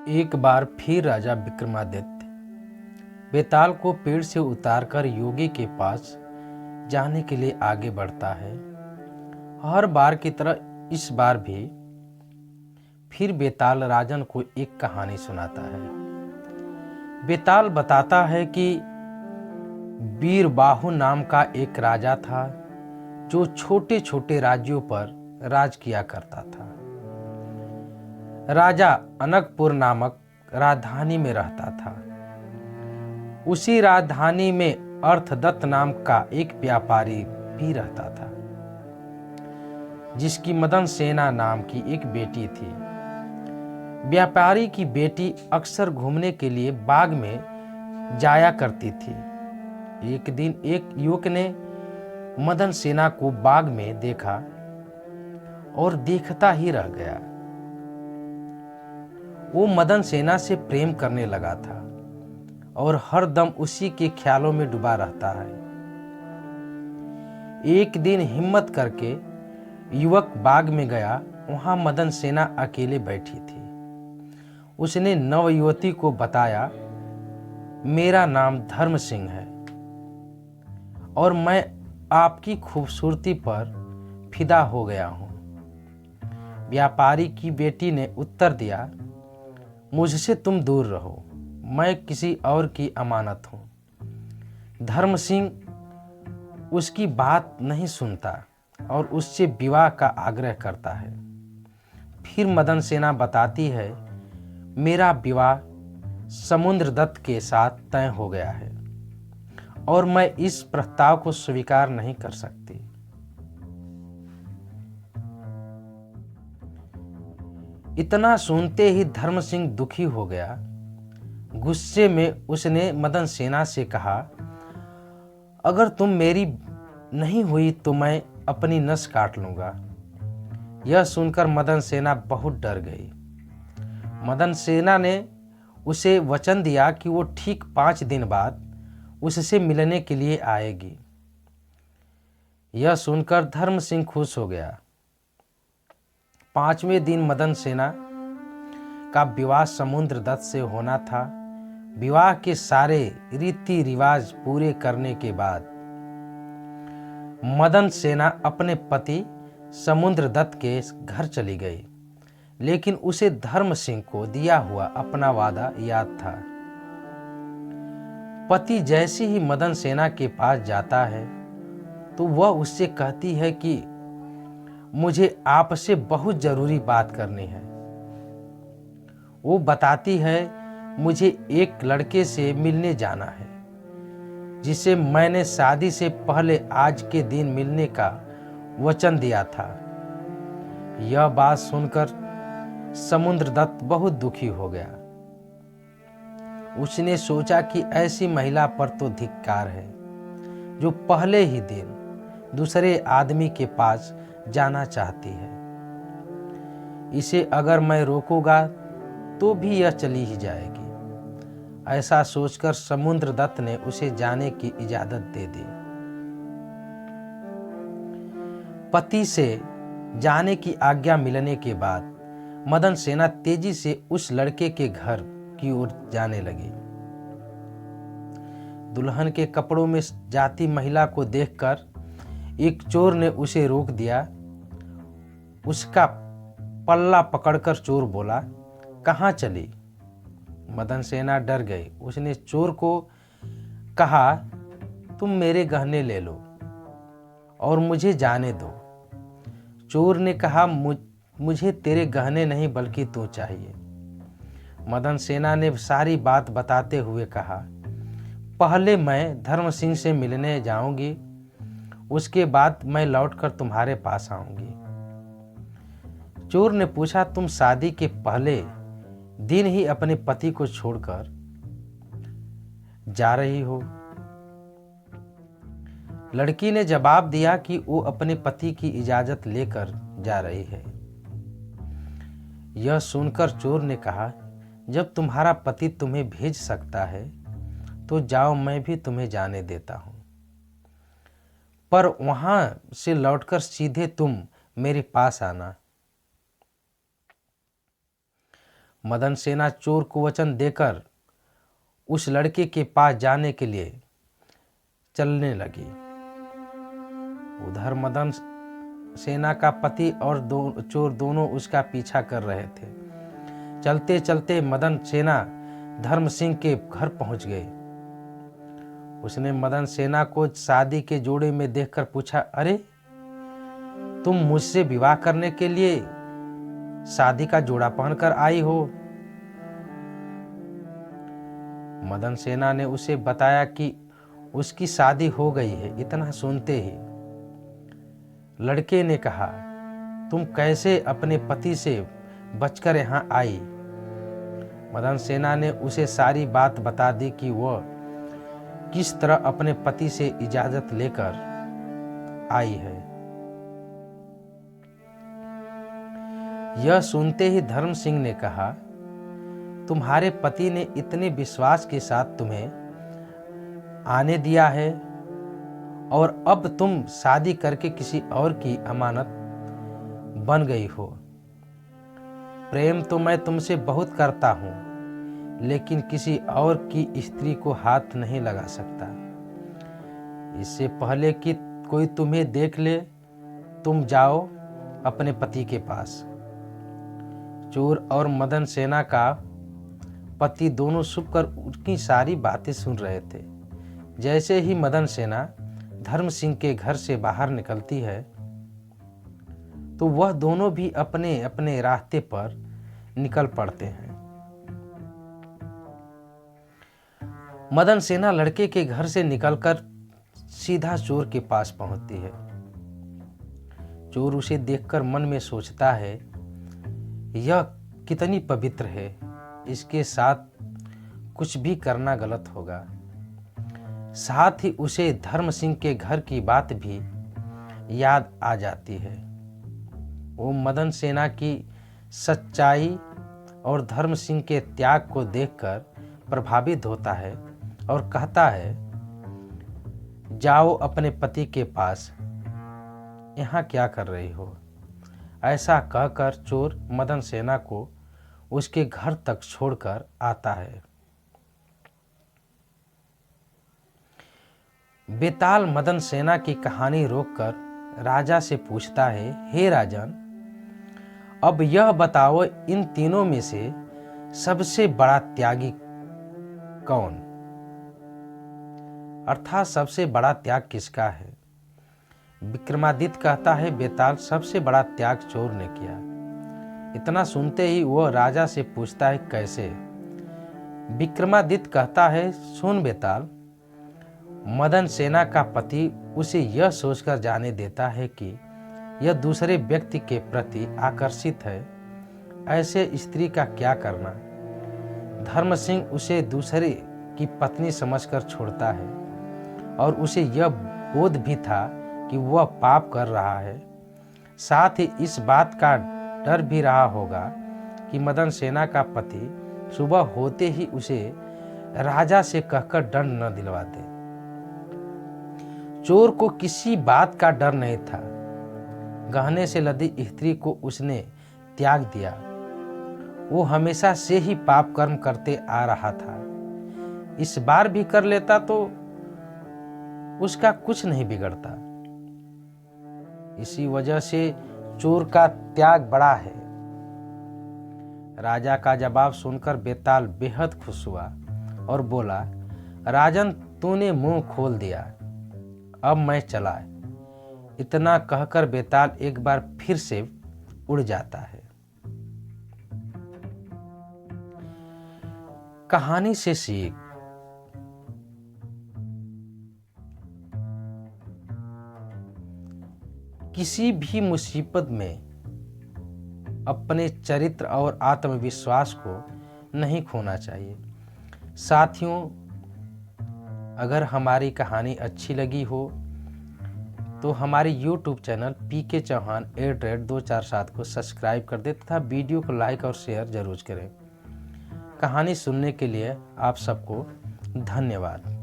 एक बार फिर राजा विक्रमादित्य बेताल को पेड़ से उतारकर योगी के पास जाने के लिए आगे बढ़ता है। हर बार की तरह इस बार भी फिर बेताल राजन को एक कहानी सुनाता है। बेताल बताता है कि बीरबाहु नाम का एक राजा था जो छोटे छोटे राज्यों पर राज किया करता था। राजा अनकपुर नामक राजधानी में रहता था। उसी राजधानी में अर्थदत्त नाम का एक व्यापारी भी रहता था जिसकी मदन सेना नाम की एक बेटी थी। व्यापारी की बेटी अक्सर घूमने के लिए बाग में जाया करती थी। एक दिन एक युवक ने मदन सेना को बाग में देखा और देखता ही रह गया। वो मदन सेना से प्रेम करने लगा था और हर दम उसी के ख्यालों में डूबा रहता है। एक दिन हिम्मत करके युवक बाग में गया। वहां मदन सेना अकेले बैठी थी। उसने नवयुवती को बताया, मेरा नाम धर्म सिंह है और मैं आपकी खूबसूरती पर फिदा हो गया हूं। व्यापारी की बेटी ने उत्तर दिया, मुझसे तुम दूर रहो, मैं किसी और की अमानत हूं। धर्म सिंह उसकी बात नहीं सुनता और उससे विवाह का आग्रह करता है। फिर मदन सेना बताती है, मेरा विवाह समुद्रदत्त के साथ तय हो गया है और मैं इस प्रस्ताव को स्वीकार नहीं कर सकती। इतना सुनते ही धर्म सिंह दुखी हो गया। गुस्से में उसने मदन सेना से कहा, अगर तुम मेरी नहीं हुई तो मैं अपनी नस काट लूंगा। यह सुनकर मदन सेना बहुत डर गई। मदन सेना ने उसे वचन दिया कि वो ठीक 5 दिन बाद उससे मिलने के लिए आएगी। यह सुनकर धर्म सिंह खुश हो गया। 5वें दिन मदन सेना का विवाह समुद्रदत्त से होना था। विवाह के सारे रीति रिवाज पूरे करने के बाद मदन सेना अपने पति समुद्रदत्त के घर चली गई, लेकिन उसे धर्म सिंह को दिया हुआ अपना वादा याद था। पति जैसे ही मदन सेना के पास जाता है तो वह उससे कहती है कि मुझे आपसे बहुत जरूरी बात करनी है। वो बताती है, मुझे एक लड़के से मिलने जाना है जिसे मैंने शादी से पहले आज के दिन मिलने का वचन दिया था। यह बात सुनकर समुद्रदत्त बहुत दुखी हो गया। उसने सोचा कि ऐसी महिला पर तो धिक्कार है जो पहले ही दिन दूसरे आदमी के पास जाना चाहती है। इसे अगर मैं रोकूंगा तो भी यह चली ही जाएगी। ऐसा सोचकर समुद्रदत्त ने उसे जाने की इजाजत दे दी। पति से जाने की आज्ञा मिलने के बाद मदन सेना तेजी से उस लड़के के घर की ओर जाने लगी। दुल्हन के कपड़ों में जाती महिला को देखकर एक चोर ने उसे रोक दिया। उसका पल्ला पकड़कर चोर बोला, कहाँ चली? मदन सेना डर गई। उसने चोर को कहा, तुम मेरे गहने ले लो और मुझे जाने दो। चोर ने कहा, मुझे तेरे गहने नहीं बल्कि तू चाहिए। मदन सेना ने सारी बात बताते हुए कहा, पहले मैं धर्म सिंह से मिलने जाऊंगी, उसके बाद मैं लौटकर तुम्हारे पास आऊंगी। चोर ने पूछा, तुम शादी के पहले दिन ही अपने पति को छोड़कर जा रही हो? लड़की ने जवाब दिया कि वो अपने पति की इजाजत लेकर जा रही है। यह सुनकर चोर ने कहा, जब तुम्हारा पति तुम्हें भेज सकता है तो जाओ, मैं भी तुम्हें जाने देता हूं, पर वहां से लौटकर सीधे तुम मेरे पास आना। मदन सेना चोर को वचन देकर उस लड़के के पास जाने के लिए चलने लगी। उधर मदन सेना का पति और चोर दोनों उसका पीछा कर रहे थे। चलते चलते मदन सेना धर्म सिंह के घर पहुंच गए। उसने मदन सेना को शादी के जोड़े में देखकर पूछा, अरे तुम मुझसे विवाह करने के लिए शादी का जोड़ा पहनकर आई हो। मदन सेना ने उसे बताया कि उसकी शादी हो गई है। इतना सुनते ही लड़के ने कहा, तुम कैसे अपने पति से बचकर यहाँ आई। मदन सेना ने उसे सारी बात बता दी कि वह किस तरह अपने पति से इजाजत लेकर आई है। यह सुनते ही धर्म सिंह ने कहा, तुम्हारे पति ने इतने विश्वास के साथ तुम्हें आने दिया है और अब तुम शादी करके किसी और की अमानत बन गई हो। प्रेम तो मैं तुमसे बहुत करता हूं, लेकिन किसी और की स्त्री को हाथ नहीं लगा सकता। इससे पहले कि कोई तुम्हें देख ले, तुम जाओ अपने पति के पास। चोर और मदन सेना का पति दोनों छुपकर उनकी सारी बातें सुन रहे थे। जैसे ही मदन सेना धर्म सिंह के घर से बाहर निकलती है तो वह दोनों भी अपने अपने रास्ते पर निकल पड़ते हैं। मदन सेना लड़के के घर से निकलकर सीधा चोर के पास पहुंचती है। चोर उसे देखकर मन में सोचता है, यह कितनी पवित्र है, इसके साथ कुछ भी करना गलत होगा। साथ ही उसे धर्म सिंह के घर की बात भी याद आ जाती है। वो मदन सेना की सच्चाई और धर्म सिंह के त्याग को देखकर प्रभावित होता है और कहता है, जाओ अपने पति के पास, यहाँ क्या कर रही हो। ऐसा कहकर चोर मदन सेना को उसके घर तक छोड़कर आता है। बेताल मदन सेना की कहानी रोककर राजा से पूछता है, हे राजन, अब यह बताओ, इन तीनों में से सबसे बड़ा त्यागी कौन, अर्थात सबसे बड़ा त्याग किसका है। विक्रमादित्य कहता है, बेताल, सबसे बड़ा त्याग चोर ने किया। इतना सुनते ही वह राजा से पूछता है, कैसे। विक्रमादित्य कहता है, सुन बेताल, मदन सेना का पति उसे यह सोचकर जाने देता है कि यह दूसरे व्यक्ति के प्रति आकर्षित है, ऐसे स्त्री का क्या करना। धर्म सिंह उसे दूसरे की पत्नी समझकर छोड़ता है और उसे यह बोध भी था कि वह पाप कर रहा है। साथ ही इस बात का डर भी रहा होगा कि मदन सेना का पति सुबह होते ही उसे राजा से कहकर दंड न दिलवा दे। चोर को किसी बात का डर नहीं था। गहने से लदी स्त्री को उसने त्याग दिया। वो हमेशा से ही पाप कर्म करते आ रहा था। इस बार भी कर लेता तो उसका कुछ नहीं बिगड़ता। इसी वजह से चोर का त्याग बड़ा है। राजा का जवाब सुनकर बेताल बेहद खुश हुआ और बोला, राजन, तूने मुंह खोल दिया, अब मैं चला। इतना कहकर बेताल एक बार फिर से उड़ जाता है। कहानी से सीख। किसी भी मुसीबत में अपने चरित्र और आत्मविश्वास को नहीं खोना चाहिए। साथियों, अगर हमारी कहानी अच्छी लगी हो तो हमारे YouTube चैनल PK चौहान @247 को सब्सक्राइब कर दें तथा वीडियो को लाइक और शेयर जरूर करें। कहानी सुनने के लिए आप सबको धन्यवाद।